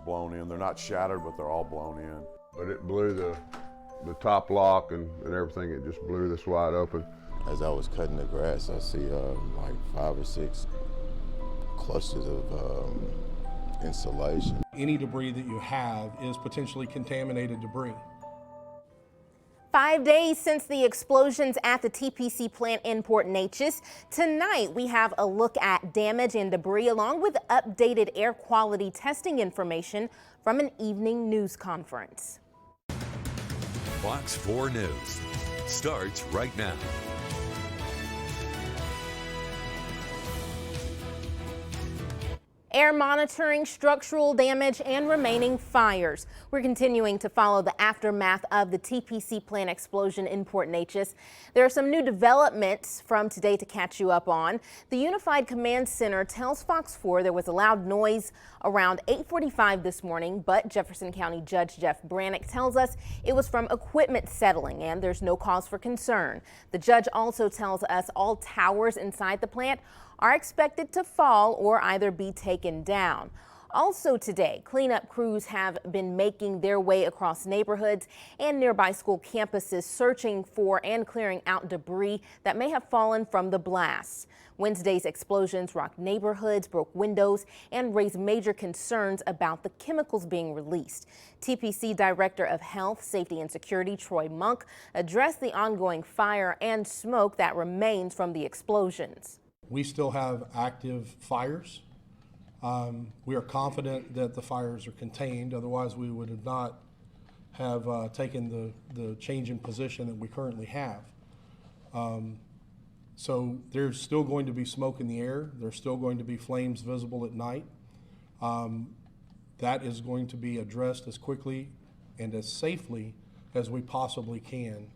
blown in. They're not shattered, but they're all blown in. But it blew the top lock and everything. It just blew this wide open. As I was cutting the grass, I see like 5 or 6 clusters of insulation. Any debris that you have is potentially contaminated debris. 5 days since the explosions at the TPC plant in Port Neches. Tonight, we have a look at damage and debris along with updated air quality testing information from an evening news conference. Fox 4 News starts right now. Air monitoring, structural damage, and remaining fires. We're continuing to follow the aftermath of the TPC plant explosion in Port Neches. There are some new developments from today to catch you up on. The Unified Command Center tells Fox 4 there was a loud noise around 8:45 this morning, but Jefferson County Judge Jeff Brannick tells us it was from equipment settling and there's no cause for concern. The judge also tells us all towers inside the plant are expected to fall or either be taken down. Also today, cleanup crews have been making their way across neighborhoods and nearby school campuses searching for and clearing out debris that may have fallen from the blasts. Wednesday's explosions rocked neighborhoods, broke windows, and raised major concerns about the chemicals being released. TPC Director of Health, Safety and Security Troy Monk addressed the ongoing fire and smoke that remains from the explosions. We still have active fires. We are confident that the fires are contained. Otherwise, we would have not have taken the change in position that we currently have. So there's still going to be smoke in the air. There's still going to be flames visible at night. That is going to be addressed as quickly and as safely as we possibly can.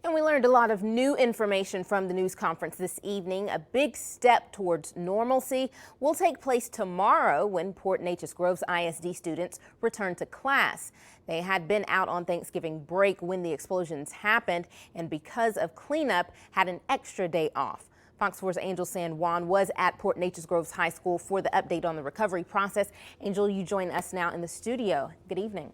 And we learned a lot of new information from the news conference this evening. A big step towards normalcy will take place tomorrow when Port Neches Groves ISD students return to class. They had been out on Thanksgiving break when the explosions happened, and because of cleanup, had an extra day off. Fox 4's Angel San Juan was at Port Neches Groves High School for the update on the recovery process. Angel, you join us now in the studio. Good evening.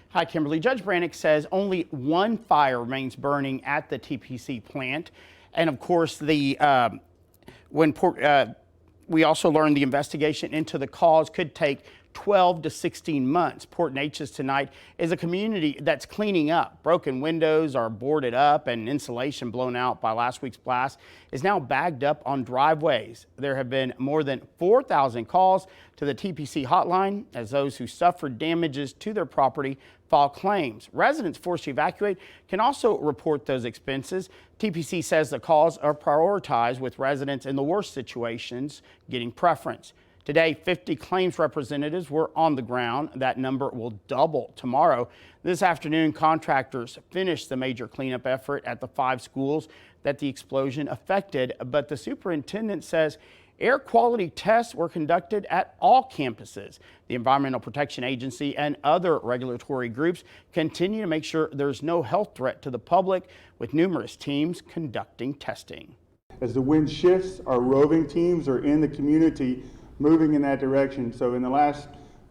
Hi, Kimberly. Judge Brannick says only one fire remains burning at the TPC plant. And of course, we also learned the investigation into the cause could take 12 to 16 months. Port Neches tonight is a community that's cleaning up. Broken windows are boarded up and insulation blown out by last week's blast is now bagged up on driveways. There have been more than 4,000 calls to the TPC hotline as those who suffered damages to their property file claims. Residents forced to evacuate can also report those expenses. TPC says the calls are prioritized with residents in the worst situations getting preference. Today, 50 claims representatives were on the ground. That number will double tomorrow. This afternoon, contractors finished the major cleanup effort at the 5 schools that the explosion affected, but the superintendent says air quality tests were conducted at all campuses. The Environmental Protection Agency and other regulatory groups continue to make sure there's no health threat to the public, with numerous teams conducting testing. As the wind shifts, our roving teams are in the community moving in that direction. So in the last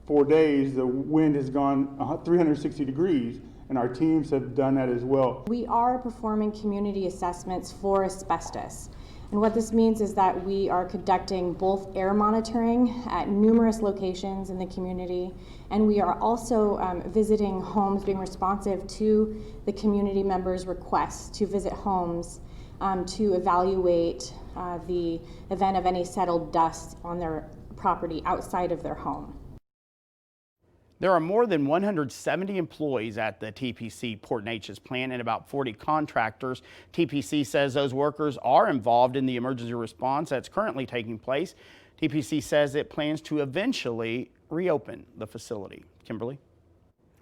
4 days, the wind has gone 360 degrees, and our teams have done that as well. We are performing community assessments for asbestos. And what this means is that we are conducting both air monitoring at numerous locations in the community, and we are also visiting homes, being responsive to the community members' requests to visit homes to evaluate the event of any settled dust on their property outside of their home. There are more than 170 employees at the TPC Port Neches plant and about 40 contractors. TPC says those workers are involved in the emergency response that's currently taking place. TPC says it plans to eventually reopen the facility. Kimberly?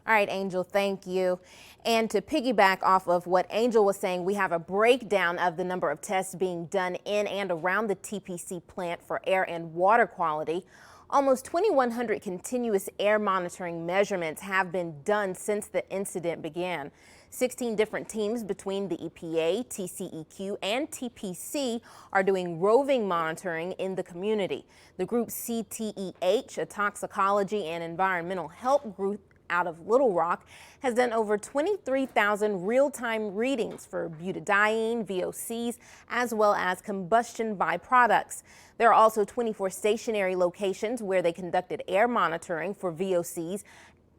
All right, Angel, thank you. And to piggyback off of what Angel was saying, we have a breakdown of the number of tests being done in and around the TPC plant for air and water quality. Almost 2,100 continuous air monitoring measurements have been done since the incident began. 16 different teams between the EPA, TCEQ, and TPC are doing roving monitoring in the community. The group CTEH, a toxicology and environmental help group out of Little Rock, has done over 23,000 real-time readings for butadiene, VOCs, as well as combustion byproducts. There are also 24 stationary locations where they conducted air monitoring for VOCs,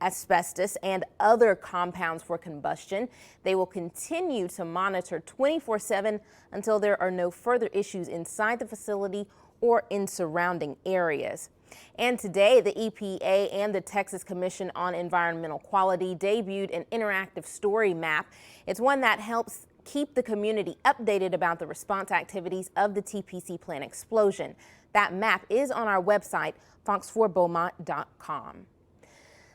asbestos, and other compounds for combustion. They will continue to monitor 24/7 until there are no further issues inside the facility or in surrounding areas. And today, the EPA and the Texas Commission on Environmental Quality debuted an interactive story map. It's one that helps keep the community updated about the response activities of the TPC plant explosion. That map is on our website, fox4beaumont.com.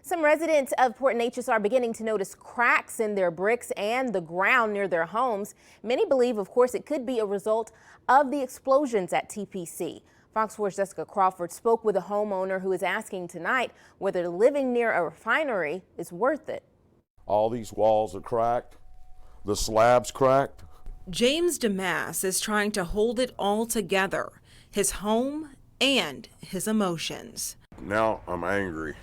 Some residents of Port Neches are beginning to notice cracks in their bricks and the ground near their homes. Many believe, of course, it could be a result of the explosions at TPC. Fox 4's Jessica Crawford spoke with a homeowner who is asking tonight whether living near a refinery is worth it. All these walls are cracked, the slab's cracked. James DeMass is trying to hold it all together, his home and his emotions. Now I'm angry.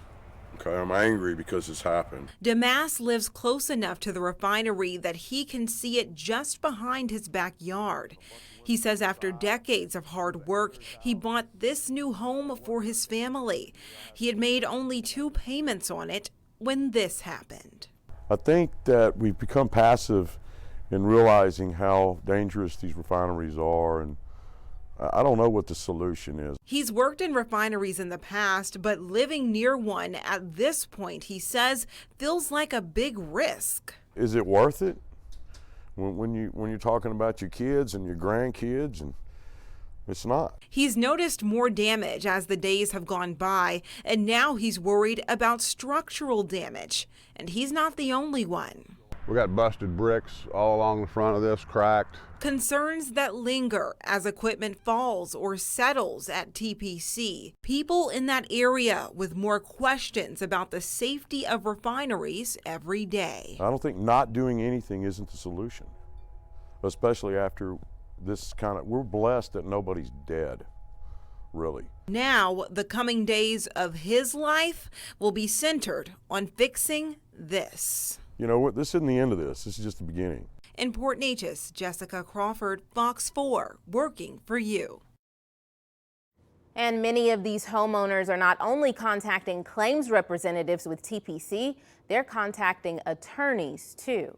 Okay, I'm angry because it's happened. DeMass lives close enough to the refinery that he can see it just behind his backyard. He says after decades of hard work, he bought this new home for his family. He had made only 2 payments on it when this happened. I think that we've become passive in realizing how dangerous these refineries are, and I don't know what the solution is. He's worked in refineries in the past, but living near one at this point, he says, feels like a big risk. Is it worth it? When you're talking about your kids and your grandkids, and it's not. He's noticed more damage as the days have gone by, and now he's worried about structural damage. And he's not the only one. We got busted bricks all along the front of this, cracked. Concerns that linger as equipment falls or settles at TPC. People in that area with more questions about the safety of refineries every day. I don't think not doing anything isn't the solution, especially after this we're blessed that nobody's dead, really. Now, the coming days of his life will be centered on fixing this. You know what? This isn't the end of this. This is just the beginning. In Port Neches, Jessica Crawford, Fox 4, working for you. And many of these homeowners are not only contacting claims representatives with TPC, they're contacting attorneys too.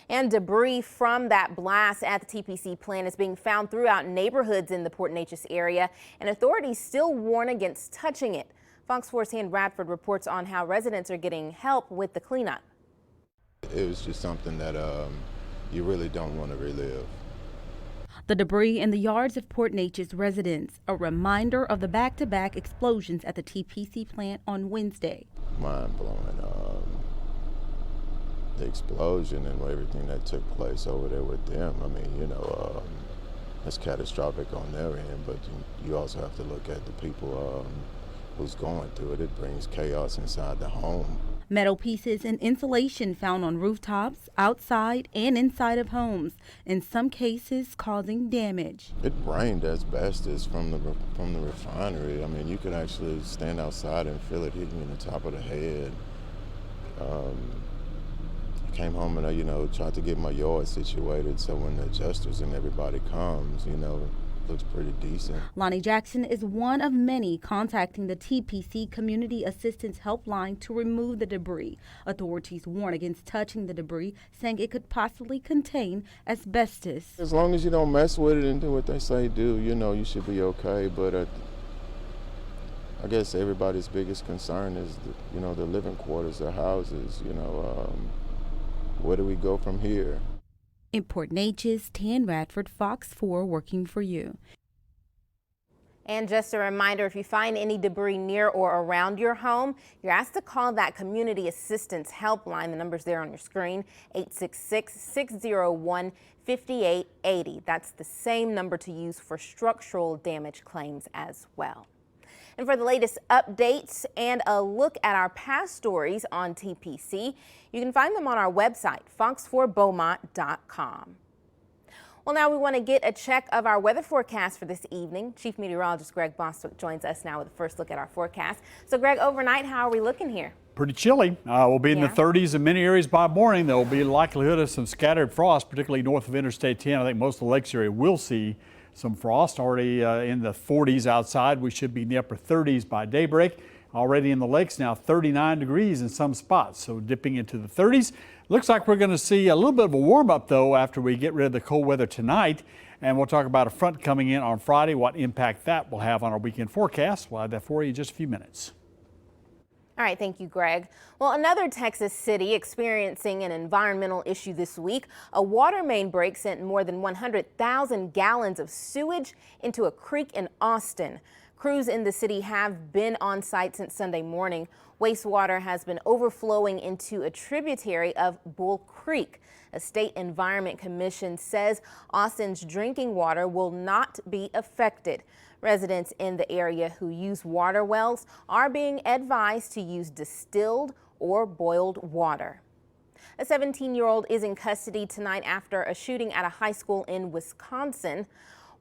And debris from that blast at the TPC plant is being found throughout neighborhoods in the Port Neches area, and authorities still warn against touching it. Fox 4's Han Bradford reports on how residents are getting help with the cleanup. It was just something that you really don't want to relive. The debris in the yards of Port Neches residents, a reminder of the back-to-back explosions at the TPC plant on Wednesday. Mind-blowing. The explosion and everything that took place over there with them, I mean, you know, that's catastrophic on their end, but you also have to look at the people who's going through it. It brings chaos inside the home. Metal pieces and insulation found on rooftops, outside, and inside of homes, in some cases causing damage. It rained asbestos from the refinery. I mean, you could actually stand outside and feel it hitting you in the top of the head. I came home and tried to get my yard situated so when the adjusters and everybody comes, it looks pretty decent. Lonnie Jackson is one of many contacting the TPC Community Assistance Helpline to remove the debris. Authorities warn against touching the debris, saying it could possibly contain asbestos. As long as you don't mess with it and do what they say do, you should be okay. But I guess everybody's biggest concern is the living quarters, their houses. Where do we go from here? In Port Neches, Tan Radford, Fox 4, working for you. And just a reminder, if you find any debris near or around your home, you're asked to call that Community Assistance Helpline. The number's there on your screen, 866-601-5880. That's the same number to use for structural damage claims as well. And for the latest updates and a look at our past stories on TPC, you can find them on our website, fox4beaumont.com. Well, now we want to get a check of our weather forecast for this evening. Chief Meteorologist Greg Bostwick joins us now with a first look at our forecast. So, Greg, overnight, how are we looking here? Pretty chilly. We'll be in the 30s in many areas by morning. There will be likelihood of some scattered frost, particularly north of Interstate 10. I think most of the lakes area will see some frost. Already in the 40s outside. We should be in the upper 30s by daybreak. Already in the lakes now 39 degrees in some spots, so dipping into the 30s. Looks like we're going to see a little bit of a warm up though after we get rid of the cold weather tonight. And we'll talk about a front coming in on Friday, what impact that will have on our weekend forecast. We'll have that for you in just a few minutes. All right, thank you, Greg. Well, another Texas city experiencing an environmental issue this week. A water main break sent more than 100,000 gallons of sewage into a creek in Austin. Crews in the city have been on site since Sunday morning. Wastewater has been overflowing into a tributary of Bull Creek. A state environment commission says Austin's drinking water will not be affected. Residents in the area who use water wells are being advised to use distilled or boiled water. A 17-year-old is in custody tonight after a shooting at a high school in Wisconsin.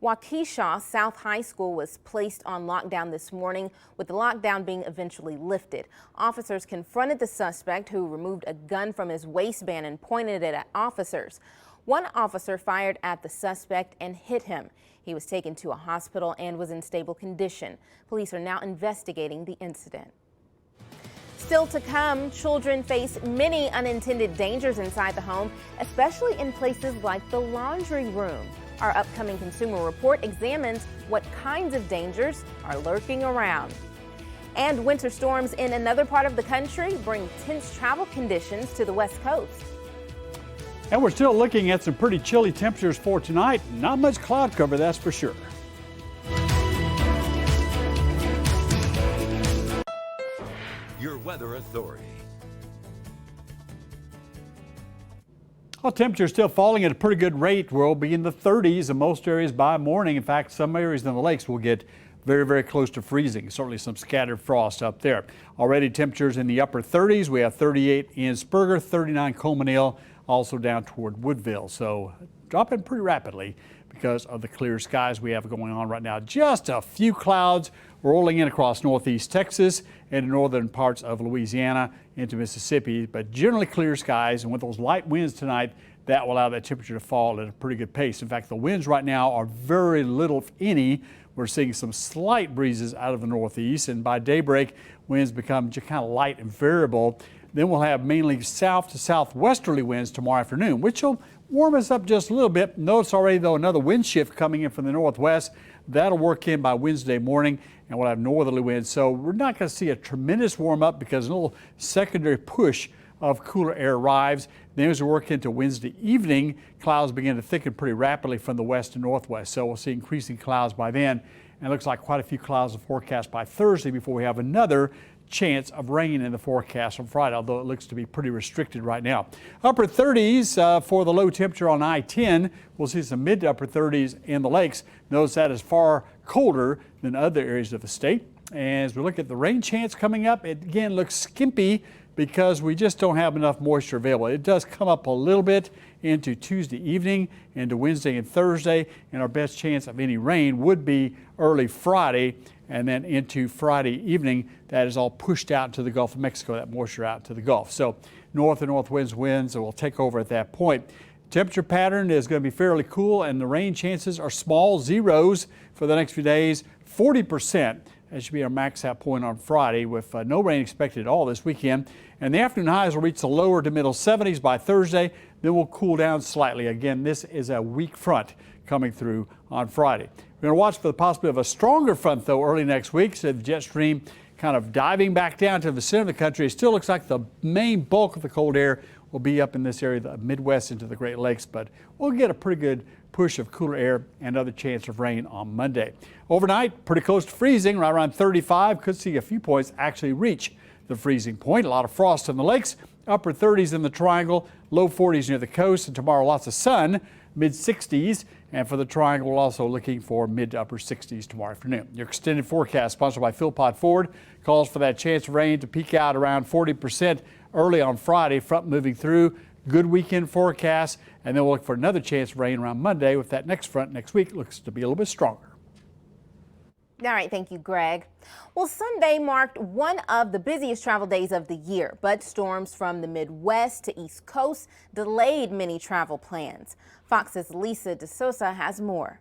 Waukesha South High School was placed on lockdown this morning, with the lockdown being eventually lifted. Officers confronted the suspect, who removed a gun from his waistband and pointed it at officers. One officer fired at the suspect and hit him. He was taken to a hospital and was in stable condition. Police are now investigating the incident. Still to come, children face many unintended dangers inside the home, especially in places like the laundry room. Our upcoming Consumer Report examines what kinds of dangers are lurking around. And winter storms in another part of the country bring tense travel conditions to the West Coast. And we're still looking at some pretty chilly temperatures for tonight. Not much cloud cover, that's for sure. Your Weather Authority. Well, temperatures still falling at a pretty good rate. We'll be in the 30s in most areas by morning. In fact, some areas in the lakes will get very, very close to freezing. Certainly some scattered frost up there. Already temperatures in the upper 30s. We have 38 in Spurger, 39 Comonale, also down toward Woodville. So dropping pretty rapidly because of the clear skies we have going on right now. Just a few clouds rolling in across northeast Texas and the northern parts of Louisiana into Mississippi, but generally clear skies, and with those light winds tonight, that will allow that temperature to fall at a pretty good pace. In fact, the winds right now are very little, if any. We're seeing some slight breezes out of the northeast, and by daybreak, winds become just kind of light and variable. Then we'll have mainly south to southwesterly winds tomorrow afternoon, which will warm us up just a little bit. Notice already, though, another wind shift coming in from the northwest. That'll work in by Wednesday morning, and we'll have northerly winds. So we're not going to see a tremendous warm up because a little secondary push of cooler air arrives. Then as we work into Wednesday evening, clouds begin to thicken pretty rapidly from the west and northwest. So we'll see increasing clouds by then. And it looks like quite a few clouds to forecast by Thursday before we have another chance of rain in the forecast on Friday, although it looks to be pretty restricted right now. Upper 30s for the low temperature on I-10. We'll see some mid to upper 30s in the lakes. Notice that is far colder than other areas of the state. And as we look at the rain chance coming up, it again looks skimpy because we just don't have enough moisture available. It does come up a little bit into Tuesday evening, into Wednesday and Thursday, and our best chance of any rain would be early Friday, and then into Friday evening. That is all pushed out to the Gulf of Mexico, that moisture out to the Gulf. So north and northwest winds will take over at that point. Temperature pattern is going to be fairly cool, and the rain chances are small, zeros for the next few days, 40%. That should be our max out point on Friday, with no rain expected at all this weekend. And the afternoon highs will reach the lower to middle 70s by Thursday. Then we'll cool down slightly. Again, this is a weak front coming through on Friday. We're going to watch for the possibility of a stronger front, though, early next week. So the jet stream kind of diving back down to the center of the country. It still looks like the main bulk of the cold air will be up in this area, the Midwest into the Great Lakes, but we'll get a pretty good push of cooler air and other chance of rain on Monday. Overnight, pretty close to freezing, right around 35. Could see a few points actually reach the freezing point. A lot of frost in the lakes, upper 30s in the Triangle, low 40s near the coast, and tomorrow lots of sun, mid 60s And for the Triangle, we're also looking for mid to upper 60s tomorrow afternoon. Your extended forecast, sponsored by Philpott Ford, calls for that chance of rain to peak out around 40% early on Friday. Front moving through. Good weekend forecast, and then we'll look for another chance of rain around Monday with that next front next week looks to be a little bit stronger. All right, thank you, Greg. Well, Sunday marked one of the busiest travel days of the year, but storms from the Midwest to East Coast delayed many travel plans. Fox's Lisa DeSosa has more.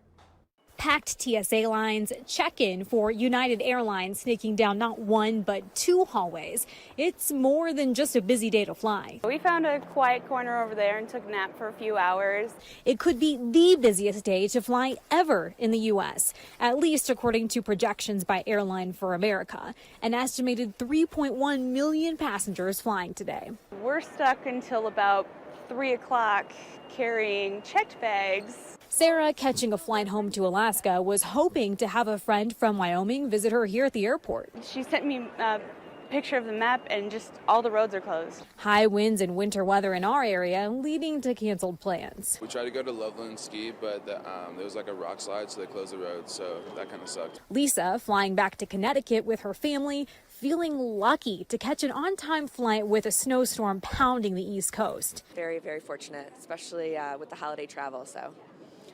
Packed TSA lines, check-in for United Airlines sneaking down not one but two hallways. It's more than just a busy day to fly. We found a quiet corner over there and took a nap for a few hours. It could be the busiest day to fly ever in the U.S., at least according to projections by Airline for America. An estimated 3.1 million passengers flying today. We're stuck until about 3 o'clock carrying checked bags. Sarah, catching a flight home to Alaska, was hoping to have a friend from Wyoming visit her here at the airport. She sent me a picture of the map and just all the roads are closed. High winds and winter weather in our area leading to canceled plans. We tried to go to Loveland Ski, but there was like a rock slide, so they closed the road, so that kind of sucked. Lisa, flying back to Connecticut with her family, feeling lucky to catch an on-time flight with a snowstorm pounding the East Coast. Very, very fortunate, especially with the holiday travel, so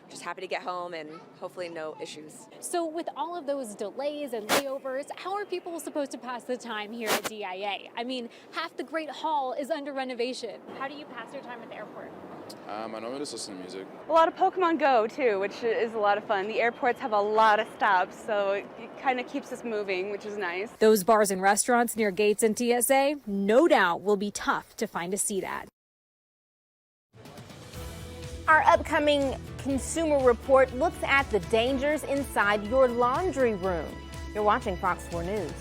just happy to get home and hopefully no issues. So with all of those delays and layovers, how are people supposed to pass the time here at DIA? I mean, half the Great Hall is under renovation. How do you pass your time at the airport? I normally just listen to music. A lot of Pokemon Go too, which is a lot of fun. The airports have a lot of stops, so it kind of keeps us moving, which is nice. Those bars and restaurants near gates and TSA, no doubt will be tough to find a seat at. Our upcoming Consumer Report looks at the dangers inside your laundry room. You're watching Fox 4 News.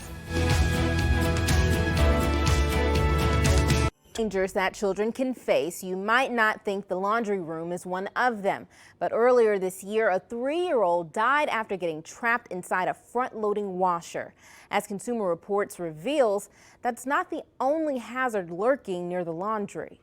Dangers that children can face. You might not think the laundry room is one of them, but earlier this year, a 3-year-old died after getting trapped inside a front-loading washer. As Consumer Reports reveals, that's not the only hazard lurking near the laundry.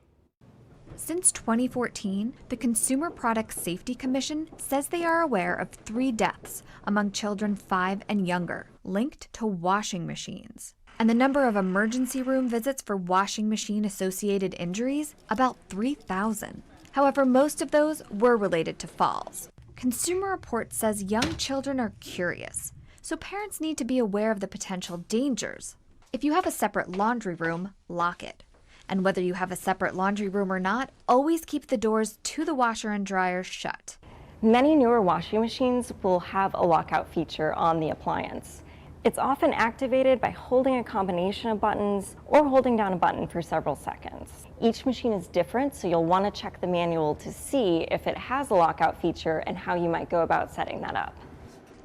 Since 2014, the Consumer Product Safety Commission says they are aware of 3 deaths among children 5 and younger linked to washing machines. And the number of emergency room visits for washing machine-associated injuries, about 3,000. However, most of those were related to falls. Consumer Reports says young children are curious, so parents need to be aware of the potential dangers. If you have a separate laundry room, lock it. And whether you have a separate laundry room or not, always keep the doors to the washer and dryer shut. Many newer washing machines will have a lockout feature on the appliance. It's often activated by holding a combination of buttons or holding down a button for several seconds. Each machine is different, so you'll want to check the manual to see if it has a lockout feature and how you might go about setting that up.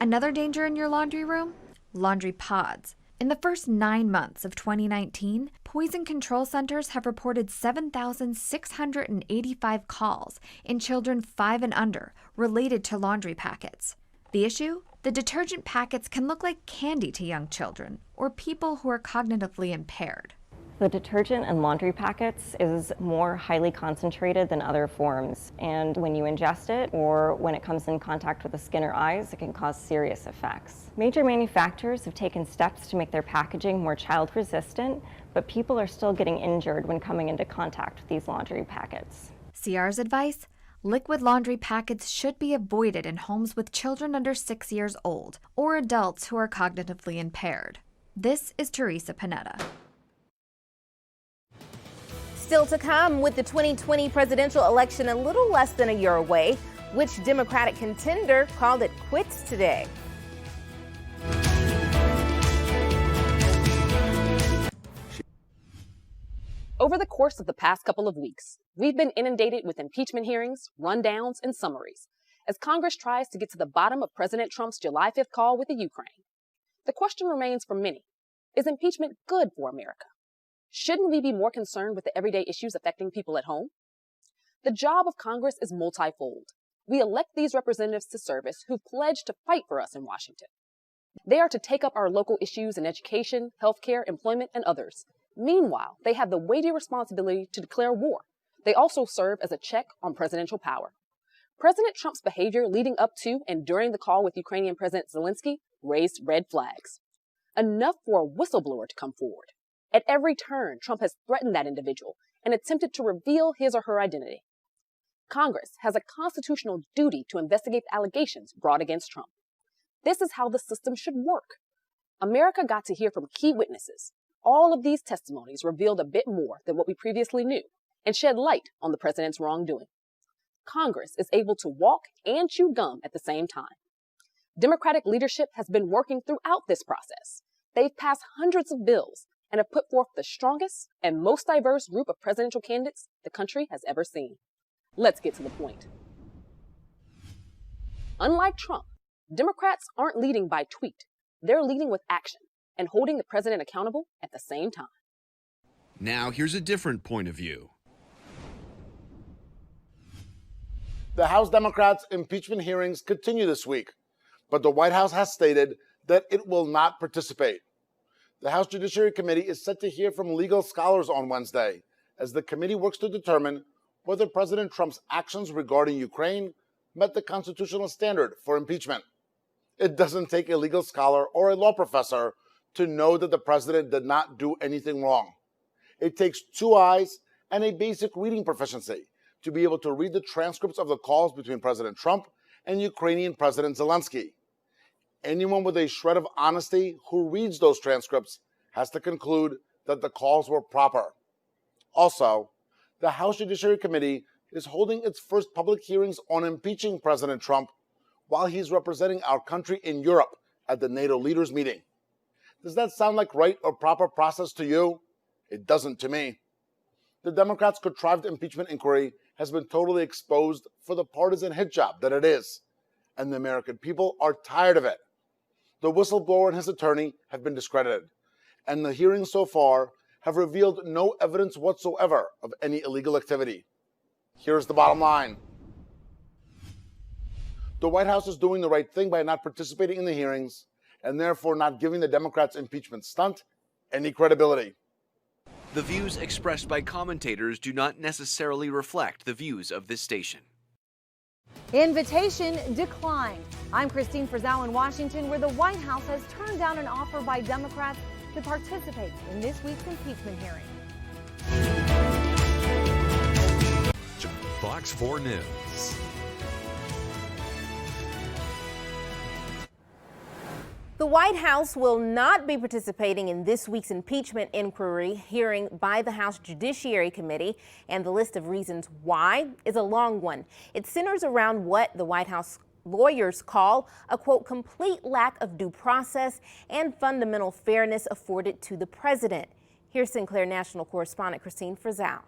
Another danger in your laundry room? Laundry pods. In the first 9 months of 2019, Poison Control Centers have reported 7,685 calls in children 5 and under related to laundry packets. The issue? The detergent packets can look like candy to young children or people who are cognitively impaired. The detergent in laundry packets is more highly concentrated than other forms, and when you ingest it or when it comes in contact with the skin or eyes, it can cause serious effects. Major manufacturers have taken steps to make their packaging more child resistant, but people are still getting injured when coming into contact with these laundry packets. CR's advice? Liquid laundry packets should be avoided in homes with children under 6 years old or adults who are cognitively impaired. This is Teresa Panetta. Still to come, with the 2020 presidential election a little less than a year away, which Democratic contender called it quits today? Over the course of the past couple of weeks, we've been inundated with impeachment hearings, rundowns, and summaries as Congress tries to get to the bottom of President Trump's July 5th call with the Ukraine. The question remains for many, is impeachment good for America? Shouldn't we be more concerned with the everyday issues affecting people at home? The job of Congress is multifold. We elect these representatives to service who pledge to fight for us in Washington. They are to take up our local issues in education, healthcare, employment, and others. Meanwhile, they have the weighty responsibility to declare war. They also serve as a check on presidential power. President Trump's behavior leading up to and during the call with Ukrainian President Zelensky raised red flags. Enough for a whistleblower to come forward. At every turn, Trump has threatened that individual and attempted to reveal his or her identity. Congress has a constitutional duty to investigate the allegations brought against Trump. This is how the system should work. America got to hear from key witnesses. All of these testimonies revealed a bit more than what we previously knew and shed light on the president's wrongdoing. Congress is able to walk and chew gum at the same time. Democratic leadership has been working throughout this process. They've passed hundreds of bills and have put forth the strongest and most diverse group of presidential candidates the country has ever seen. Let's get to the point. Unlike Trump, Democrats aren't leading by tweet. They're leading with action and holding the president accountable at the same time. Now here's a different point of view. The House Democrats' impeachment hearings continue this week, but the White House has stated that it will not participate. The House Judiciary Committee is set to hear from legal scholars on Wednesday as the committee works to determine whether President Trump's actions regarding Ukraine met the constitutional standard for impeachment. It doesn't take a legal scholar or a law professor to know that the president did not do anything wrong. It takes 2 eyes and a basic reading proficiency to be able to read the transcripts of the calls between President Trump and Ukrainian President Zelensky. Anyone with a shred of honesty who reads those transcripts has to conclude that the calls were proper. Also, the House Judiciary Committee is holding its first public hearings on impeaching President Trump while he's representing our country in Europe at the NATO leaders meeting. Does that sound like right or proper process to you? It doesn't to me. The Democrats' contrived impeachment inquiry has been totally exposed for the partisan hit job that it is, and the American people are tired of it. The whistleblower and his attorney have been discredited, and the hearings so far have revealed no evidence whatsoever of any illegal activity. Here's the bottom line. The White House is doing the right thing by not participating in the hearings and therefore not giving the Democrats' impeachment stunt any credibility. The views expressed by commentators do not necessarily reflect the views of this station. Invitation declined. I'm Christine Frizzell in Washington, where the White House has turned down an offer by Democrats to participate in this week's impeachment hearing. Fox 4 News. The White House will not be participating in this week's impeachment inquiry hearing by the House Judiciary Committee, and the list of reasons why is a long one. It centers around what the White House lawyers call a, quote, complete lack of due process and fundamental fairness afforded to the president. Here's Sinclair National correspondent Christine Frizzell.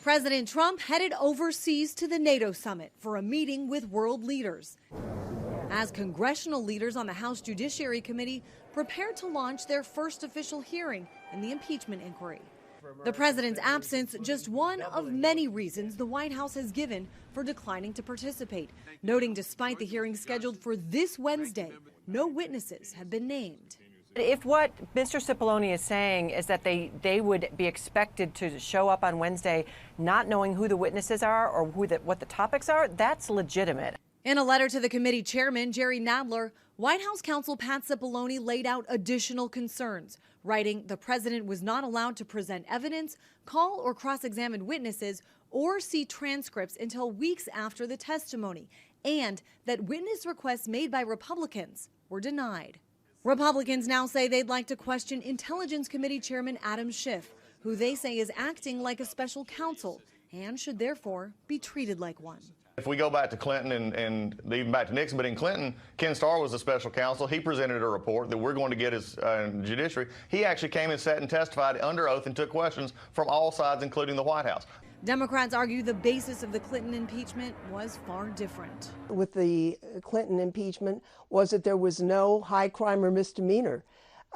President Trump headed overseas to the NATO summit for a meeting with world leaders, as congressional leaders on the House Judiciary Committee prepare to launch their first official hearing in the impeachment inquiry. The president's absence, just one of many reasons the White House has given for declining to participate, noting despite the hearing scheduled for this Wednesday, no witnesses have been named. If what Mr. Cipollone is saying is that they would be expected to show up on Wednesday not knowing who the witnesses are or what the topics are, that's legitimate. In a letter to the committee chairman, Jerry Nadler, White House counsel Pat Cipollone laid out additional concerns, writing the president was not allowed to present evidence, call or cross-examine witnesses, or see transcripts until weeks after the testimony, and that witness requests made by Republicans were denied. Republicans now say they'd like to question Intelligence Committee Chairman Adam Schiff, who they say is acting like a special counsel and should therefore be treated like one. If we go back to Clinton and even back to Nixon, but in Clinton, Ken Starr was the special counsel. He presented a report that we're going to get as judiciary. He actually came and sat and testified under oath and took questions from all sides, including the White House. Democrats argue the basis of the Clinton impeachment was far different. With the Clinton impeachment was that there was no high crime or misdemeanor.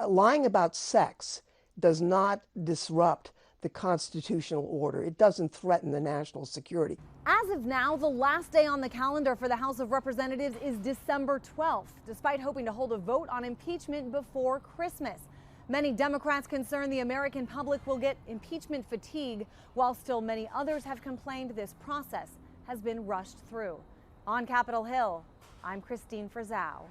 Lying about sex does not disrupt the constitutional order. It doesn't threaten the national security. As of now, the last day on the calendar for the House of Representatives is December 12th, despite hoping to hold a vote on impeachment before Christmas. Many Democrats concerned the American public will get impeachment fatigue, while still many others have complained this process has been rushed through. On Capitol Hill, I'm Christine Frizzau.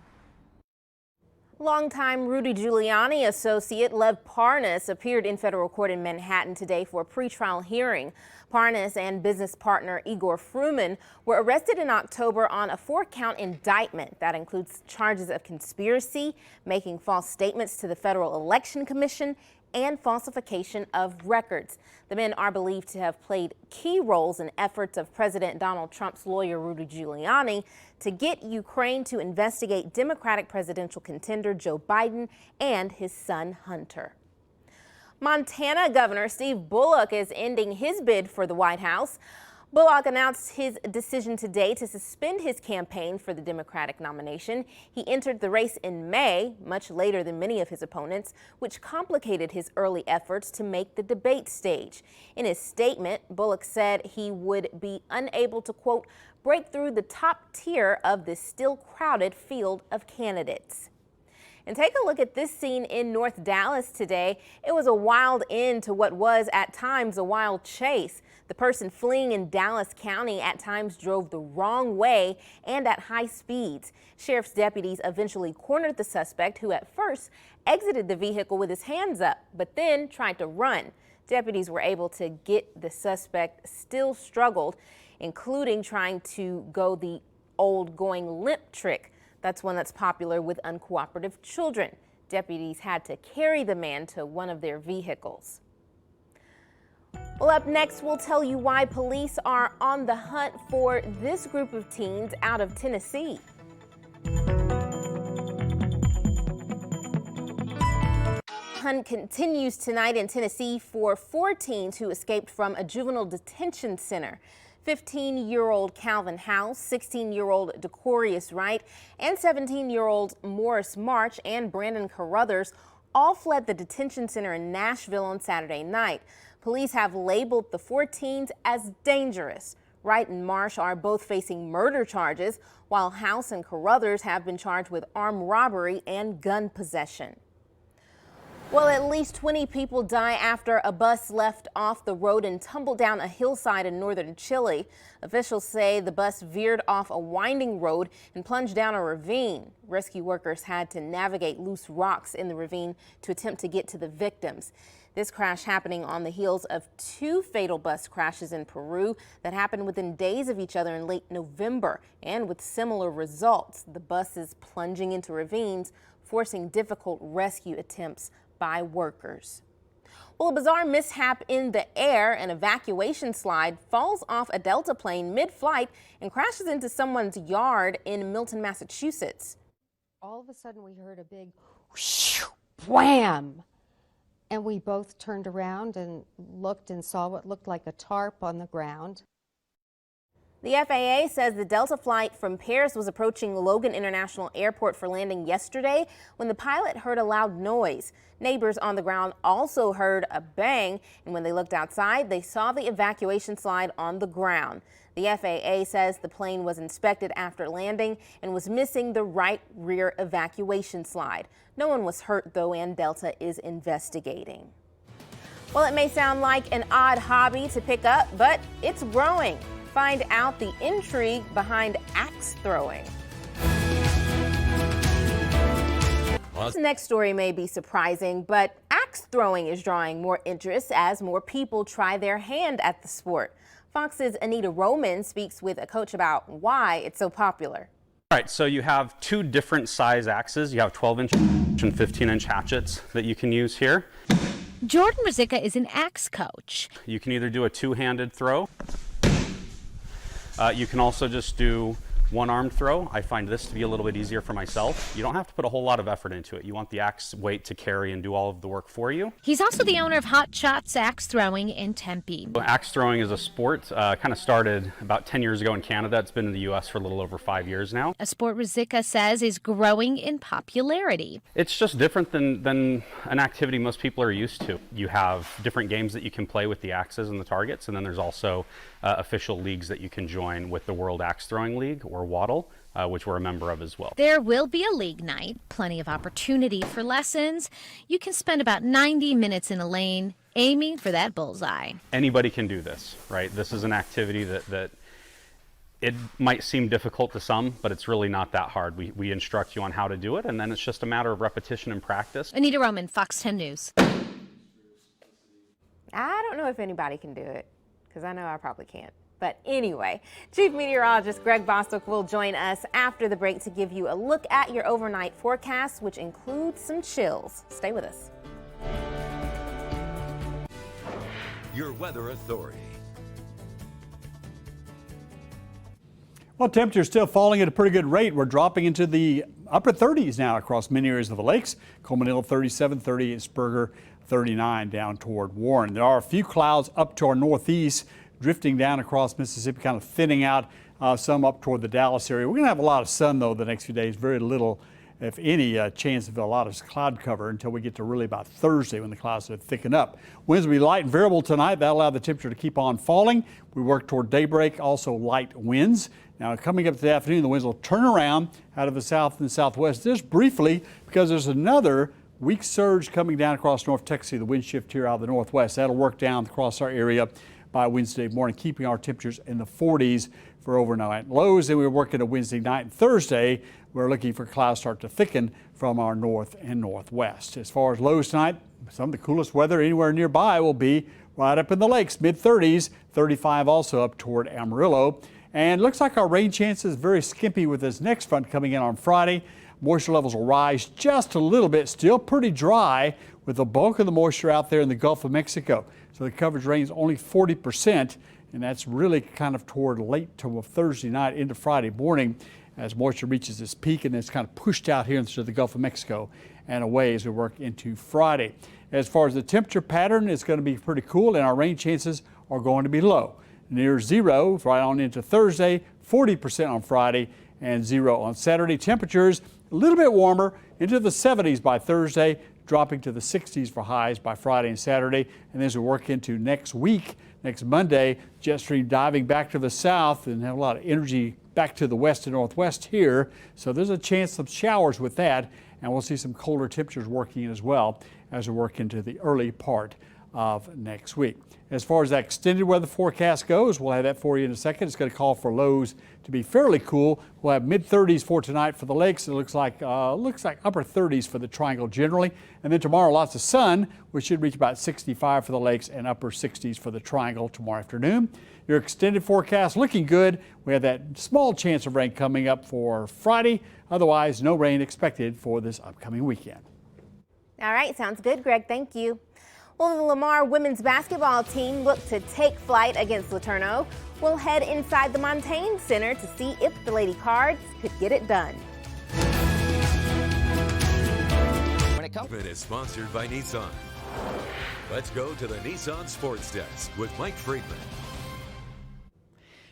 Longtime Rudy Giuliani associate Lev Parnas appeared in federal court in Manhattan today for a pretrial hearing. Parnas and business partner Igor Fruman were arrested in October on a 4-count indictment that includes charges of conspiracy, making false statements to the Federal Election Commission, and falsification of records. The men are believed to have played key roles in efforts of President Donald Trump's lawyer Rudy Giuliani to get Ukraine to investigate Democratic presidential contender Joe Biden and his son Hunter. Montana Governor Steve Bullock is ending his bid for the White House. Bullock announced his decision today to suspend his campaign for the Democratic nomination. He entered the race in May, much later than many of his opponents, which complicated his early efforts to make the debate stage. In his statement, Bullock said he would be unable to, quote, break through the top tier of this still crowded field of candidates. And take a look at this scene in North Dallas today. It was a wild end to what was at times a wild chase. The person fleeing in Dallas County at times drove the wrong way and at high speeds. Sheriff's deputies eventually cornered the suspect, who at first exited the vehicle with his hands up, but then tried to run. Deputies were able to get the suspect, still struggled, including trying to go the old going limp trick. That's one that's popular with uncooperative children. Deputies had to carry the man to one of their vehicles. Well, up next, we'll tell you why police are on the hunt for this group of teens out of Tennessee. Hunt continues tonight in Tennessee for 4 teens who escaped from a juvenile detention center. 15-year-old Calvin House, 16-year-old Decorius Wright, and 17-year-old Morris March and Brandon Carruthers all fled the detention center in Nashville on Saturday night. Police have labeled the 4 teens as dangerous. Wright and Marsh are both facing murder charges, while House and Carruthers have been charged with armed robbery and gun possession. Well, at least 20 people die after a bus left off the road and tumbled down a hillside in northern Chile. Officials say the bus veered off a winding road and plunged down a ravine. Rescue workers had to navigate loose rocks in the ravine to attempt to get to the victims. This crash happening on the heels of 2 fatal bus crashes in Peru that happened within days of each other in late November, and with similar results. The buses plunging into ravines, forcing difficult rescue attempts by workers. Well, a bizarre mishap in the air. An evacuation slide falls off a Delta plane mid-flight and crashes into someone's yard in Milton, Massachusetts. All of a sudden we heard a big whoosh, wham, and we both turned around and looked and saw what looked like a tarp on the ground. The FAA says the Delta flight from Paris was approaching Logan International Airport for landing yesterday when the pilot heard a loud noise. Neighbors on the ground also heard a bang, and when they looked outside, they saw the evacuation slide on the ground. The FAA says the plane was inspected after landing and was missing the right rear evacuation slide. No one was hurt, though, and Delta is investigating. Well, it may sound like an odd hobby to pick up, but it's growing. Find out the intrigue behind axe throwing. This next story may be surprising, but axe throwing is drawing more interest as more people try their hand at the sport. Fox's Anita Roman speaks with a coach about why it's so popular. All right, so you have 2 different size axes. You have 12-inch and 15-inch hatchets that you can use here. Jordan Ruzicka is an axe coach. You can either do a 2-handed throw. You can also just do one-armed throw. I find this to be a little bit easier for myself. You don't have to put a whole lot of effort into it. You want the axe weight to carry and do all of the work for you. He's also the owner of Hot Shots Axe Throwing in Tempe. Axe throwing is a sport, kind of started about 10 years ago in Canada. It's been in the U.S. for a little over 5 years now. A sport Ruzicka says is growing in popularity. It's just different than an activity most people are used to. You have different games that you can play with the axes and the targets, and then there's also official leagues that you can join with the World Axe Throwing League, or WADL, which we're a member of as well. There will be a league night, plenty of opportunity for lessons. You can spend about 90 minutes in a lane aiming for that bullseye. Anybody can do this, right? This is an activity that It might seem difficult to some, but it's really not that hard. We instruct you on how to do it, and then it's just a matter of repetition and practice. Anita Roman, Fox 10 News. I don't know if anybody can do it, because I know I probably can't. But anyway, Chief Meteorologist Greg Bostwick will join us after the break to give you a look at your overnight forecast, which includes some chills. Stay with us. Your Weather Authority. Well, temperatures still falling at a pretty good rate. We're dropping into the upper 30s now across many areas of the lakes. Coleman 37, 30 at Spurger, 39 down toward Warren. There are a few clouds up to our northeast, drifting down across Mississippi, kind of thinning out some up toward the Dallas area. We're going to have a lot of sun, though, the next few days. Very little, if any, chance of a lot of cloud cover until we get to really about Thursday when the clouds will thicken up. Winds will be light and variable tonight. That'll allow the temperature to keep on falling. We work toward daybreak, also light winds. Now, coming up to the afternoon, the winds will turn around out of the south and southwest just briefly because there's another weak surge coming down across North Texas. The wind shift here out of the northwest. That'll work down across our area by Wednesday morning, keeping our temperatures in the 40s for overnight lows. Then we're working a Wednesday night and Thursday. We're looking for clouds start to thicken from our north and northwest. As far as lows tonight, some of the coolest weather anywhere nearby will be right up in the lakes, mid-30s, 35 also up toward Amarillo. And looks like our rain chances very skimpy with this next front coming in on Friday. Moisture levels will rise just a little bit, still pretty dry with the bulk of the moisture out there in the Gulf of Mexico. So the coverage range is only 40%, and that's really kind of toward late to Thursday night into Friday morning as moisture reaches its peak and it's kind of pushed out here into the Gulf of Mexico and away as we work into Friday. As far as the temperature pattern, it's going to be pretty cool, and our rain chances are going to be low. Near zero right on into Thursday, 40% on Friday, and zero on Saturday. Temperatures a little bit warmer into the 70s by Thursday, dropping to the 60s for highs by Friday and Saturday. And as we work into next week, next Monday, jet stream diving back to the south and have a lot of energy back to the west and northwest here. So there's a chance of showers with that, and we'll see some colder temperatures working as well as we work into the early part of next week. As far as that extended weather forecast goes, we'll have that for you in a second. It's going to call for lows to be fairly cool. We'll have mid-30s for tonight for the lakes. It looks like upper 30s for the triangle generally. And then tomorrow, lots of sun. We should reach about 65 for the lakes and upper 60s for the triangle tomorrow afternoon. Your extended forecast looking good. We have that small chance of rain coming up for Friday. Otherwise, no rain expected for this upcoming weekend. All right, sounds good, Greg. Thank you. Well, the Lamar women's basketball team look to take flight against LeTourneau. We'll head inside the Montaigne Center to see if the Lady Cards could get it done. It is sponsored by Nissan. Let's go to the Nissan Sports Desk with Mike Friedman.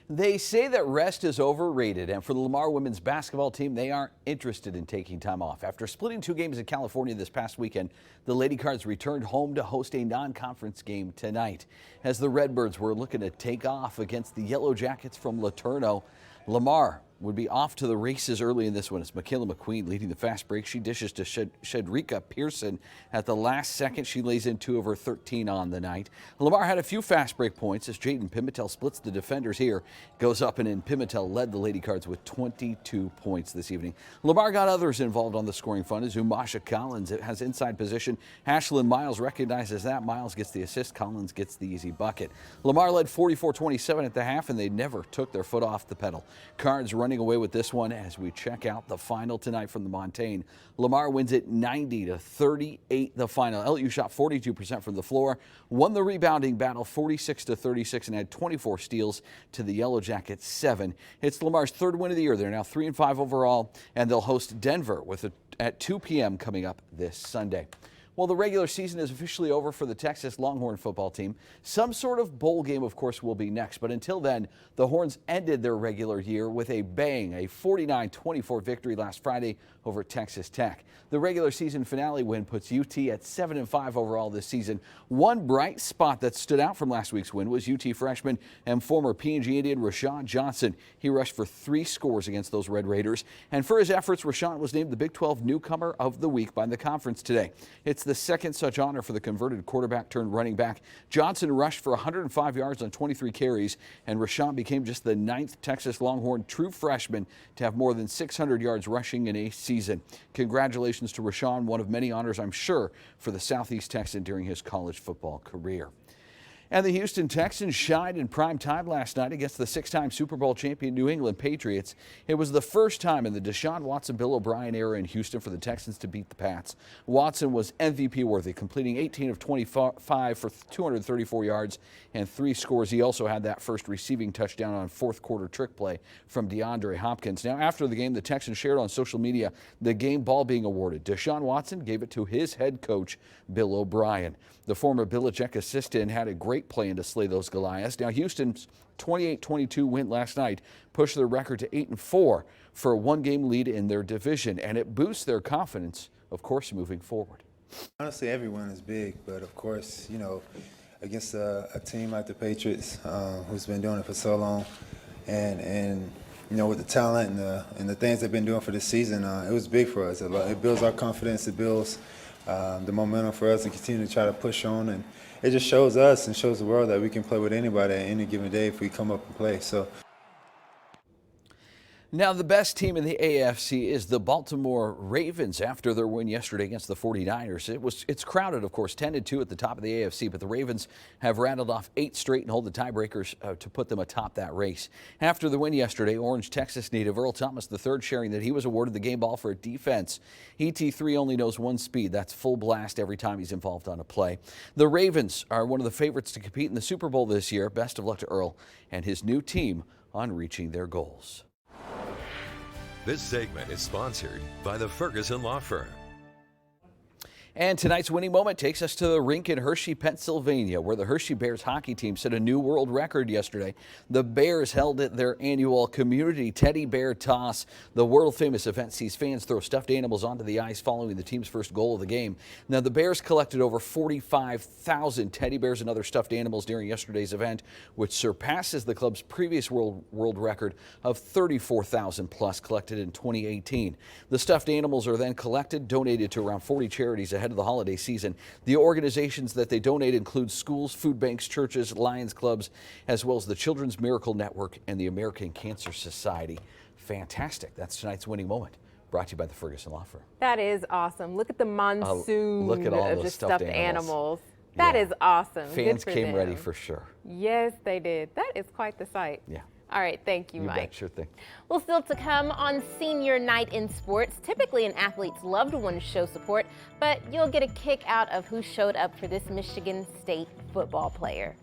They say that rest is overrated, and for the Lamar women's basketball team, they aren't interested in taking time off. After splitting 2 games in California this past weekend, the Lady Cards returned home to host a non-conference game tonight. As the Redbirds were looking to take off against the Yellow Jackets from LeTourneau, Lamar would be off to the races early in this one. It's Michaela McQueen leading the fast break. She dishes to Shedrika Pearson at the last second. She lays in 2 of her 13 on the night. Lamar had a few fast break points as Jaden Pimentel splits the defenders here. Goes up and in. Pimentel led the Lady Cards with 22 points this evening. Lamar got others involved on the scoring front as Umasha Collins has inside position. Ashlyn Miles recognizes that. Miles gets the assist. Collins gets the easy bucket. Lamar led 44-27 at the half, and they never took their foot off the pedal. Cards running away with this one as we check out the final tonight from the Montaigne. Lamar wins it 90-38 the final. LU shot 42% from the floor, won the rebounding battle 46-36, and had 24 steals to the Yellow Jackets 7. It's Lamar's 3rd win of the year. They're now 3-5 overall, and they'll host Denver at 2 p.m. coming up this Sunday. Well, the regular season is officially over for the Texas Longhorn football team. Some sort of bowl game, of course, will be next. But until then, the Horns ended their regular year with a bang, a 49-24 victory last Friday over Texas Tech. The regular season finale win puts UT at 7-5 overall this season. One bright spot that stood out from last week's win was UT freshman and former P&G Indian Rashawn Johnson. He rushed for 3 scores against those Red Raiders. And for his efforts, Rashawn was named the Big 12 Newcomer of the Week by the conference today. It's the second such honor for the converted quarterback turned running back. Johnson rushed for 105 yards on 23 carries, and Rashawn became just the 9th Texas Longhorn true freshman to have more than 600 yards rushing in a season. Congratulations to Rashawn, one of many honors, I'm sure, for the Southeast Texan during his college football career. And the Houston Texans shined in prime time last night against the 6-time Super Bowl champion New England Patriots. It was the first time in the Deshaun Watson, Bill O'Brien era in Houston for the Texans to beat the Pats. Watson was MVP worthy, completing 18 of 25 for 234 yards and 3 scores. He also had that first receiving touchdown on fourth quarter trick play from DeAndre Hopkins. Now, after the game, the Texans shared on social media the game ball being awarded. Deshaun Watson gave it to his head coach, Bill O'Brien. The former Belichick assistant had a great plan to slay those Goliaths. Now, Houston's 28-22 win last night pushed their record to 8-4 for a one-game lead in their division, and it boosts their confidence, of course, moving forward. Honestly, everyone is big, but of course, you know, against a team like the Patriots, who's been doing it for so long, and you know, with the talent and the things they've been doing for this season, it was big for us. It builds our confidence. It builds the momentum for us to continue to try to push on, and it just shows us and shows the world that we can play with anybody at any given day if we come up and play. So. Now, the best team in the AFC is the Baltimore Ravens after their win yesterday against the 49ers. It's crowded, of course, 10-2 at the top of the AFC, but the Ravens have rattled off 8 straight and hold the tiebreakers to put them atop that race. After the win yesterday, Orange, Texas native Earl Thomas III sharing that he was awarded the game ball for defense. ET3 only knows one speed. That's full blast every time he's involved on a play. The Ravens are one of the favorites to compete in the Super Bowl this year. Best of luck to Earl and his new team on reaching their goals. This segment is sponsored by the Ferguson Law Firm. And tonight's winning moment takes us to the rink in Hershey, Pennsylvania, where the Hershey Bears hockey team set a new world record yesterday. The Bears held their annual community teddy bear toss. The world-famous event sees fans throw stuffed animals onto the ice following the team's first goal of the game. Now, the Bears collected over 45,000 teddy bears and other stuffed animals during yesterday's event, which surpasses the club's previous world record of 34,000 plus collected in 2018. The stuffed animals are then collected, donated to around 40 charities ahead of the holiday season. The organizations that they donate include schools, food banks, churches, Lions clubs, as well as the Children's Miracle Network and the American Cancer Society. Fantastic. That's tonight's winning moment. Brought to you by the Ferguson Law Firm. That is awesome. Look at the monsoon look at all of those just stuffed animals. That is awesome. Fans Good for came them. ready for sure. Yes, they did. That is quite the sight. Yeah. All right, thank you, You Mike. bet, sure thing. Well, still to come on Senior Night in Sports. Typically, an athlete's loved ones show support, but you'll get a kick out of who showed up for this Michigan State football player.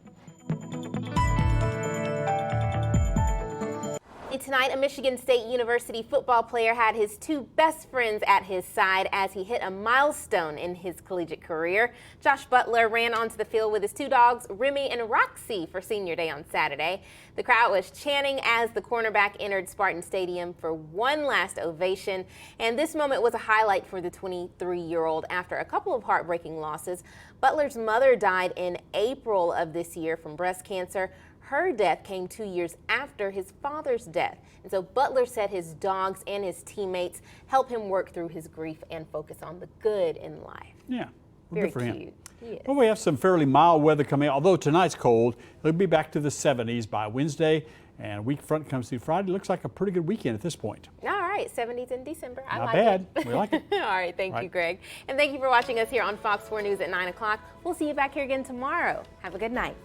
Tonight, a Michigan State University football player had his 2 best friends at his side as he hit a milestone in his collegiate career. Josh Butler ran onto the field with his 2 dogs, Remy and Roxy, for Senior Day on Saturday. The crowd was chanting as the cornerback entered Spartan Stadium for one last ovation, and this moment was a highlight for the 23-year-old after a couple of heartbreaking losses. Butler's mother died in April of this year from breast cancer. Her death came 2 years after his father's death. And so Butler said his dogs and his teammates help him work through his grief and focus on the good in life. Yeah, well, Very good for him. cute. Yes. Well, we have some fairly mild weather coming, although tonight's cold. It'll be back to the 70s by Wednesday, and a weak front comes through Friday. Looks like a pretty good weekend at this point. All right, 70s in December. I Not like bad. it. We like it. All right, thank you, Greg. And thank you for watching us here on Fox 4 News at 9 o'clock. We'll see you back here again tomorrow. Have a good night.